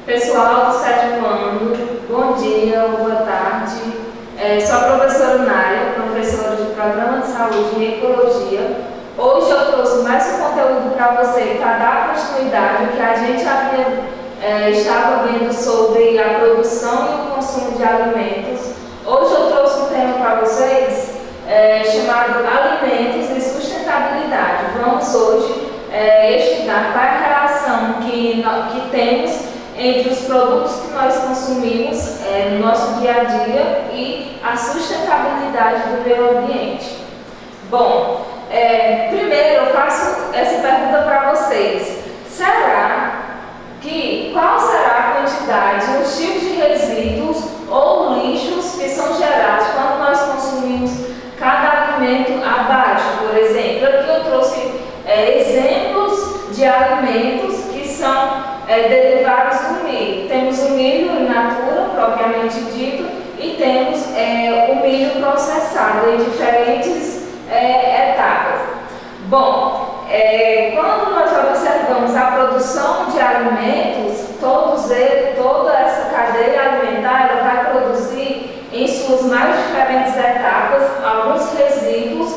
Pessoal do sétimo ano, bom dia ou boa tarde. Sou a professora Nária, professora de Programa de Saúde e Ecologia. Hoje eu trouxe mais um conteúdo para você para dar continuidade ao que a gente estava vendo sobre a produção e o consumo de alimentos. Hoje eu trouxe um tema para vocês chamado Alimentos e Sustentabilidade. Vamos hoje estudar qual é a relação que temos entre os produtos que nós consumimos no nosso dia a dia e a sustentabilidade do meio ambiente. Bom, primeiro eu faço essa pergunta para vocês. Qual será a quantidade, os tipos de resíduos ou lixos que são gerados quando nós consumimos cada alimento abaixo? Por exemplo, aqui eu trouxe exemplos de alimentos que são derivados do milho. Temos o milho in natura, propriamente dito, e temos o milho processado em diferentes etapas. Bom, quando nós observamos a produção de alimentos, toda essa cadeia alimentar ela vai produzir em suas mais diferentes etapas alguns resíduos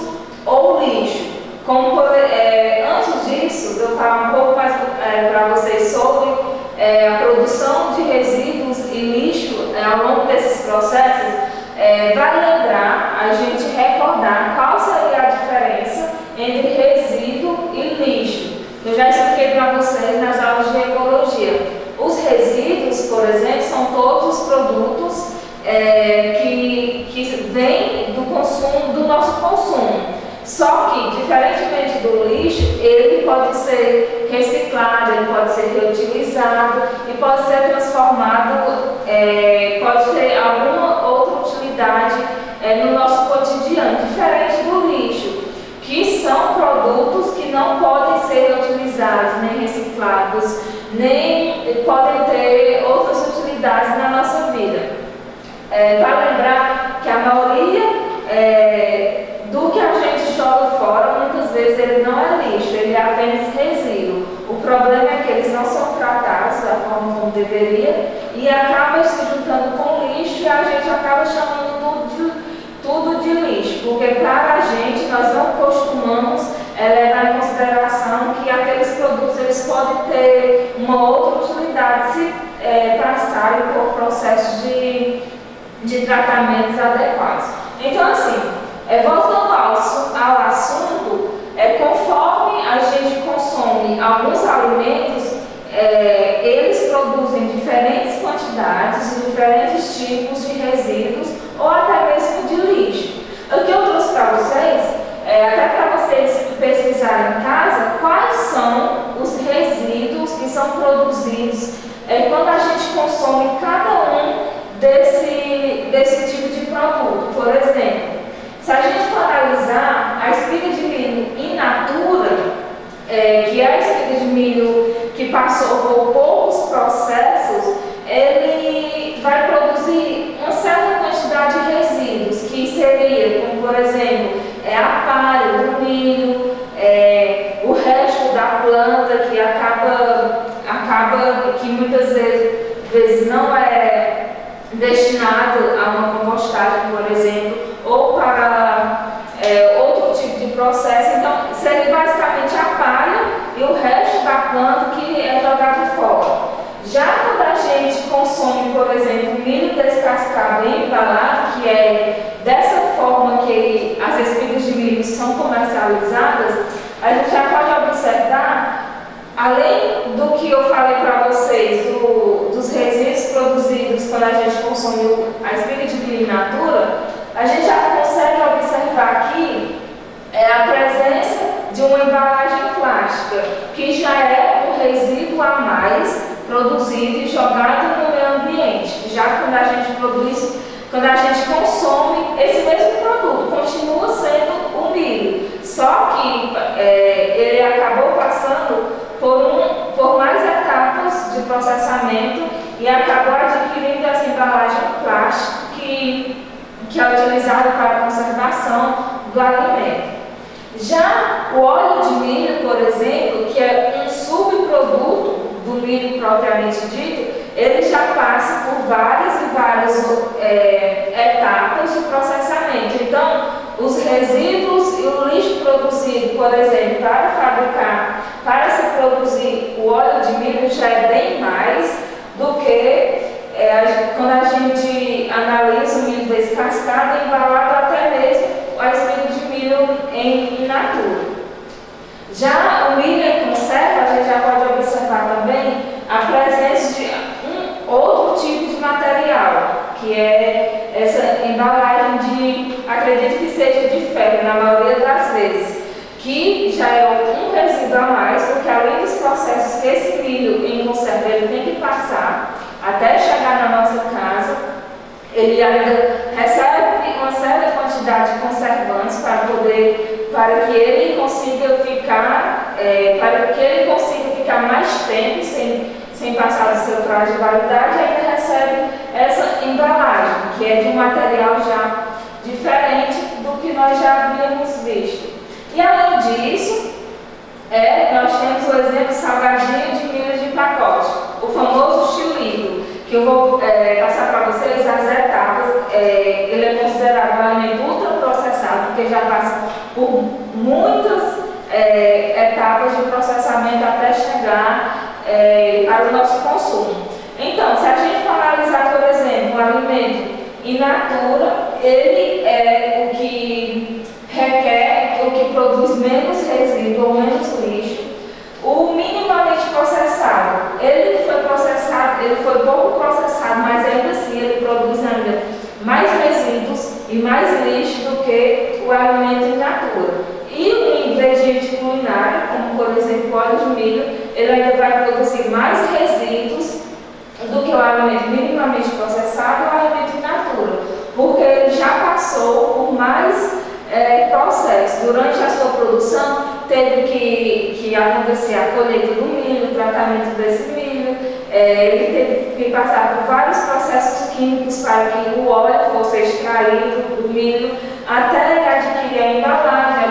ou lixo. Antes disso, eu vou falar um pouco mais para vocês sobre a produção de resíduos e lixo ao longo desses processos. Vale lembrar, a gente recordar qual seria a diferença entre resíduo e lixo. Eu já expliquei para vocês nas aulas de ecologia. Os resíduos, por exemplo, são todos os produtos que vêm do nosso consumo. Só que, diferentemente do lixo, ele pode ser reciclado, ele pode ser reutilizado e pode ser transformado, pode ter alguma outra utilidade no nosso cotidiano, diferente do lixo, que são produtos que não podem ser utilizados, nem reciclados, nem podem ter outras utilidades na nossa vida. Vale lembrar que a maioria do que a gente joga fora, muitas vezes ele não é lixo, ele é apenas resíduo. O problema é que eles não são tratados da forma como deveria e acaba se juntando com lixo e a gente acaba chamando tudo de lixo, porque para a gente nós não costumamos levar em consideração que aqueles produtos eles podem ter uma outra utilidade se passarem por processos de tratamentos adequados. Então, assim, voltando ao assunto, conforme a gente consome alguns alimentos, eles produzem diferentes quantidades e diferentes tipos de resíduos ou até mesmo de lixo. O que eu trouxe para vocês, até para vocês pesquisarem em casa, quais são os resíduos que são produzidos quando a gente consome cada um desse tipo de produto. Por exemplo, se a gente for analisar a espiga de milho in natura, que é a espiga de milho que passou por poucos processos, ele vai produzir uma certa quantidade de resíduos, que seria, como por exemplo, a palha do milho, o resto da planta que acaba que muitas vezes não é destinado a uma compostagem, por exemplo, ou para outro tipo de processo. Então, seria basicamente a palha e o resto da planta que é jogado fora. Já quando a gente consome, por exemplo, milho descascado e embalado, que é dessa forma que as espigas de milho são comercializadas, a gente já pode observar, além do que eu falei para vocês, dos resíduos produzidos quando a gente consome a espiga de milho in natura, a gente já consegue observar aqui a presença de uma embalagem plástica, que já é um resíduo a mais produzido e jogado no meio ambiente. Já quando a gente consome esse mesmo produto, continua sendo o milho, só que ele acabou passando por mais etapas de processamento e acabou adquirindo essa embalagem plástica que é utilizada para a conservação do alimento. Já o óleo de milho, por exemplo, que é um subproduto do milho propriamente dito, ele já passa por várias e várias etapas de processamento. Então, os resíduos e o lixo produzido, por exemplo, para se produzir o óleo de milho já é bem mais do que quando a gente analisa o milho descascado, embalado, até mesmo a espiga de milho in natura. Já o milho em conserva, a gente já pode observar também a presença de outro tipo de material, que é essa embalagem acredito que seja de ferro, na maioria das vezes, que já é um resíduo a mais, porque além dos processos que esse milho em conserva ele tem que passar até chegar na nossa casa, ele ainda recebe uma certa quantidade de conservantes para que ele consiga ficar mais tempo sem passar do seu prazo de validade, ainda recebe essa embalagem, que é de um material já diferente do que nós já havíamos visto. E além disso, nós temos o exemplo salgadinho de milho de pacote, o famoso chilito, que eu vou passar para vocês as etapas. Ele é considerado um alimento ultraprocessado, porque já passa por muitas etapas de processamento até chegar para o nosso consumo. Então, se a gente for analisar, por exemplo, o alimento in natura, ele é o que requer, o que produz menos resíduo ou menos lixo. O minimamente processado, ele foi pouco processado, mas ainda assim ele produz ainda mais resíduos e mais lixo do que o alimento in natura. E o ingrediente culinário, como por exemplo o óleo de milho, ele ainda vai produzir mais resíduos do que o alimento minimamente processado e o alimento in natura, porque ele já passou por mais processos. Durante a sua produção, teve que acontecer a colheita do milho, o tratamento desse milho, ele teve que passar por vários processos químicos para que o óleo fosse extraído do milho, até ele adquirir a embalagem,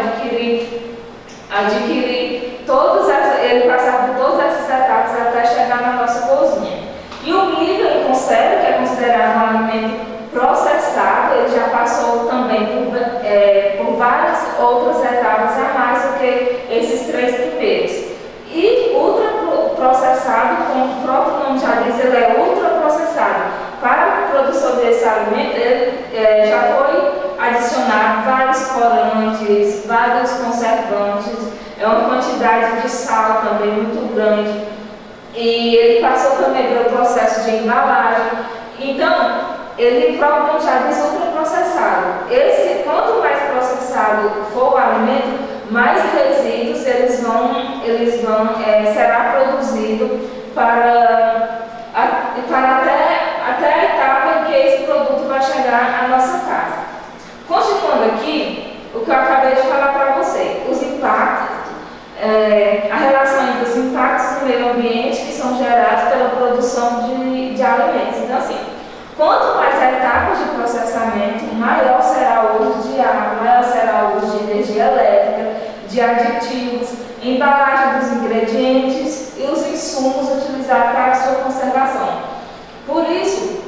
ele passar por todas essas etapas até chegar na nossa cozinha. E o milho em conserva, que é considerado um alimento processado, ele já passou também por várias outras etapas a mais do que esses três primeiros. E ultraprocessado, como o próprio nome já diz, ele é ultraprocessado. Para a produção desse alimento, ele já foi adicionado vários corantes, vários conservantes, uma quantidade de sal também muito grande. E ele passou também pelo processo de embalagem. Então, ele provavelmente já diz ultraprocessado. Quanto mais processado for o alimento, mais resíduos será produzido para até a etapa em que esse produto vai chegar à nossa casa. Continuando aqui, o que eu acabei de falar para você, os impactos, a relação entre os impactos no meio ambiente que são gerados pela produção de alimentos. Então, assim, quanto mais etapas de processamento, maior será o uso de água, maior será o uso de energia elétrica, de aditivos, embalagem dos ingredientes e os insumos utilizados para a sua conservação. Por isso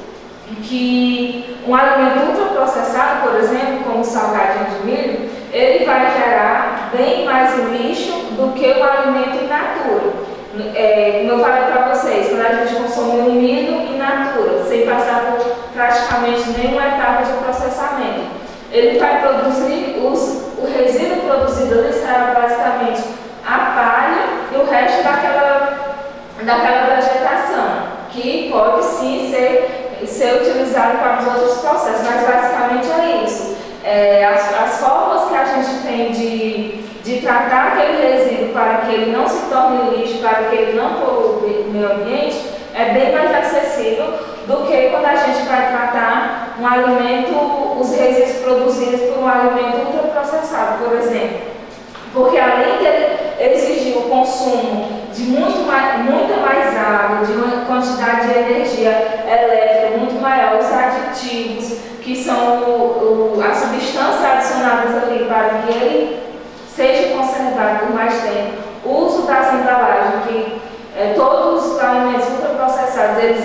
que um alimento ultraprocessado, por exemplo, como o salgadinho de milho, ele vai gerar bem mais lixo do que o alimento in natura. Como eu falei para vocês, quando a gente consome um milho in natura, sem passar por praticamente nenhuma etapa de processamento, ele vai produzir o resíduo produzido ali será basicamente a palha e o resto daquela vegetação, que pode sim ser utilizado para os outros processos, mas basicamente é isso. As formas que a gente tem de tratar aquele resíduo para que ele não se torne lixo, para que ele não polua o meio ambiente, é bem mais acessível do que quando a gente vai tratar um alimento, os resíduos produzidos por um alimento ultraprocessado, por exemplo. Porque além dele exigir o consumo de muita mais água, de uma quantidade de energia elétrica muito maior, os aditivos, que são as substâncias adicionadas ali para que ele seja conservado por mais tempo, o uso das embalagens, que todos os alimentos ultraprocessados, eles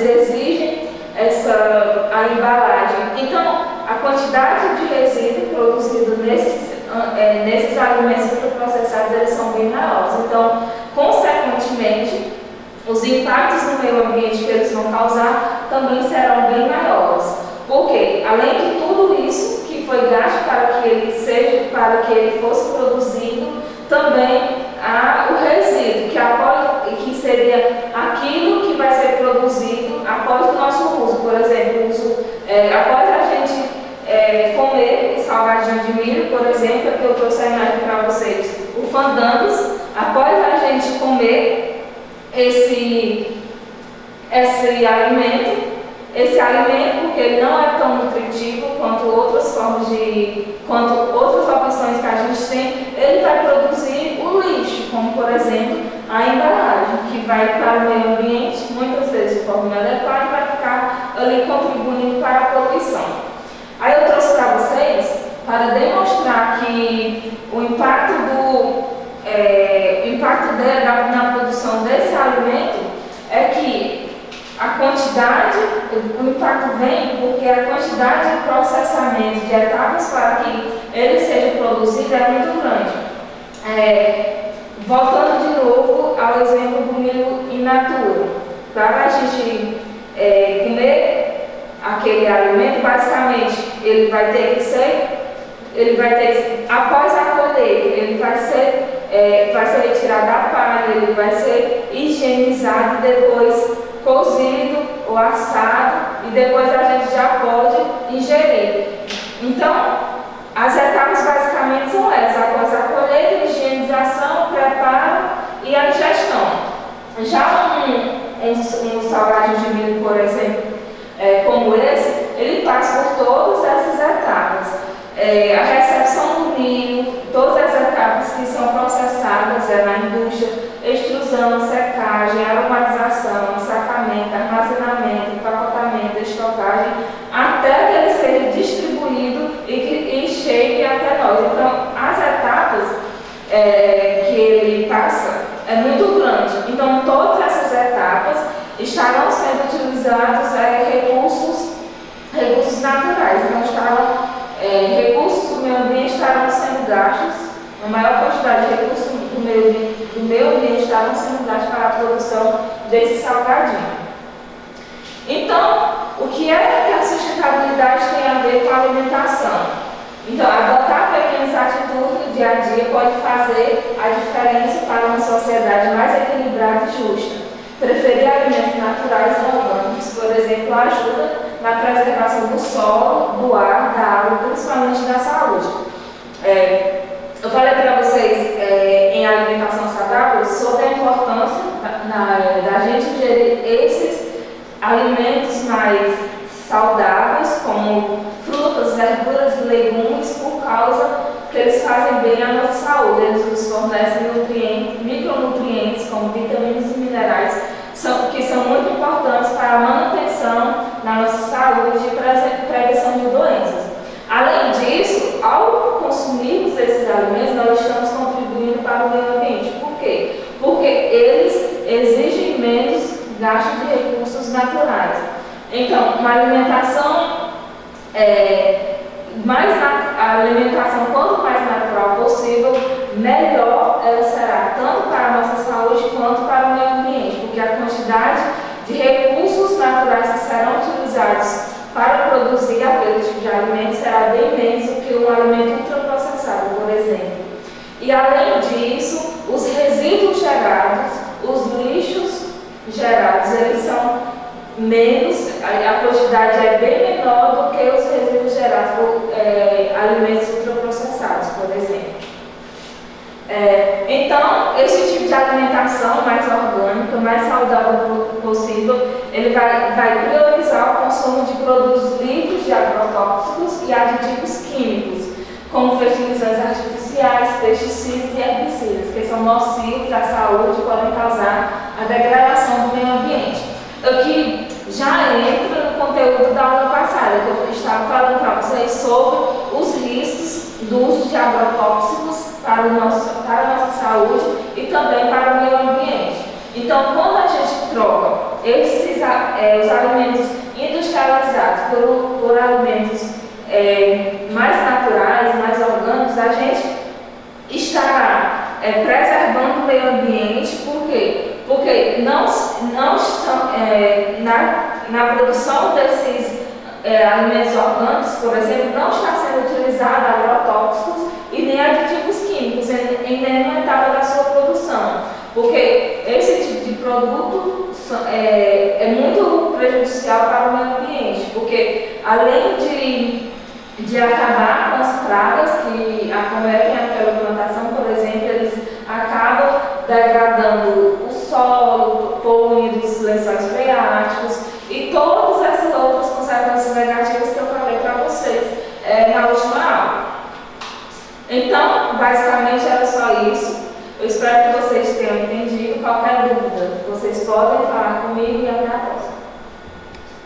bem maiores. Então, consequentemente, os impactos no meio ambiente que eles vão causar também serão bem maiores. Porque, além de tudo isso que foi gasto para que ele fosse produzido, também há o resíduo, que seria aquilo que vai ser produzido após o nosso uso. Por exemplo, após a gente comer o salgadinho de milho, por exemplo, que eu trouxe a imagem para vocês, o fandangos, após a gente comer esse alimento, porque ele não é tão nutritivo quanto outras opções que a gente tem, ele vai produzir o lixo, como por exemplo a embalagem, que vai para o meio ambiente, muitas vezes de forma inadequada, e vai ficar ali contribuindo para a poluição. Aí eu trouxe para vocês, para demonstrar que o impacto na produção desse alimento é que o impacto vem porque a quantidade de processamento de etapas para que ele seja produzido é muito grande. Voltando de novo ao exemplo do milho in natura, para a gente comer aquele alimento, basicamente ele vai ter após a colheita, ele vai ser retirado da palha, ele vai ser higienizado e depois cozido ou assado, e depois a gente já pode ingerir. Então, as etapas basicamente são essas: após a colheita, higienização, preparo e a ingestão. Já um salgadinho de milho, por exemplo, como esse, ele passa por todas essas etapas. A recepção do milho, todas as etapas que são processadas na indústria: extrusão, secagem, aromatização, ensacamento, armazenamento, empacotamento, estocagem, até que ele seja distribuído e chegue até nós. Então, as etapas que ele passa é muito grande. Então, todas essas etapas estarão sendo utilizados recursos naturais. Então, recursos do meio ambiente estarão sendo gastos, a maior quantidade de recursos do meio ambiente estarão sendo gastos para a produção desse salgadinho. Então, o que é que a sustentabilidade tem a ver com a alimentação? Então, adotar pequenas atitudes do dia a dia pode fazer a diferença para uma sociedade mais equilibrada e justa. Preferir alimentos naturais e orgânicos, por exemplo, ajuda na preservação do solo, do ar, da água e principalmente da saúde. Eu falei para vocês em alimentação saudável sobre a importância da gente ingerir esses alimentos mais saudáveis, como frutas, verduras e legumes, por causa que eles fazem bem à nossa saúde. Eles nos fornecem micronutrientes como vitaminas e minerais, que são muito importantes para a manutenção da nossa saúde e prevenção de doenças. Além disso, ao consumirmos esses alimentos, nós estamos contribuindo para o meio ambiente. Por quê? Porque eles exigem menos gasto de recursos naturais. Então, uma alimentação quanto mais natural possível, melhor ela será, tanto para a nossa saúde quanto para o meio ambiente, porque a quantidade de recursos naturais que serão utilizados para produzir aquele tipo de alimento será bem menos do que um alimento ultraprocessado, por exemplo. E além disso, os resíduos gerados, os lixos gerados, eles são menos, a quantidade é bem menor do que os resíduos gerados por alimentos ultraprocessados, por exemplo. Então, esse tipo de alimentação mais orgânica, mais saudável possível, ele vai priorizar o consumo de produtos livres de agrotóxicos e aditivos químicos, como fertilizantes artificiais, pesticidas e herbicidas, que são nocivos à saúde e podem causar a degradação do meio ambiente. Aqui já entra no conteúdo da aula passada, que eu estava falando para vocês sobre os riscos do uso de agrotóxicos para a nossa saúde e também para o meio ambiente. Então, quando a gente troca os alimentos industrializados por alimentos mais naturais, mais orgânicos, a gente estará preservando o meio ambiente. Por quê? Porque não estão, na produção desses alimentos orgânicos, por exemplo, não está sendo utilizado agrotóxicos e nem aditivos químicos em nenhuma etapa da sua produção, porque esse tipo de produto é muito prejudicial para o meio ambiente, porque além de acabar com as pragas que acometem aquela plantação, por exemplo, eles acabam degradando o solo, poluindo os lençóis freáticos e todas essas outras consequências negativas que eu falei para vocês na última aula. Então, basicamente era só isso. Eu espero que vocês tenham entendido. Qualquer dúvida, vocês podem falar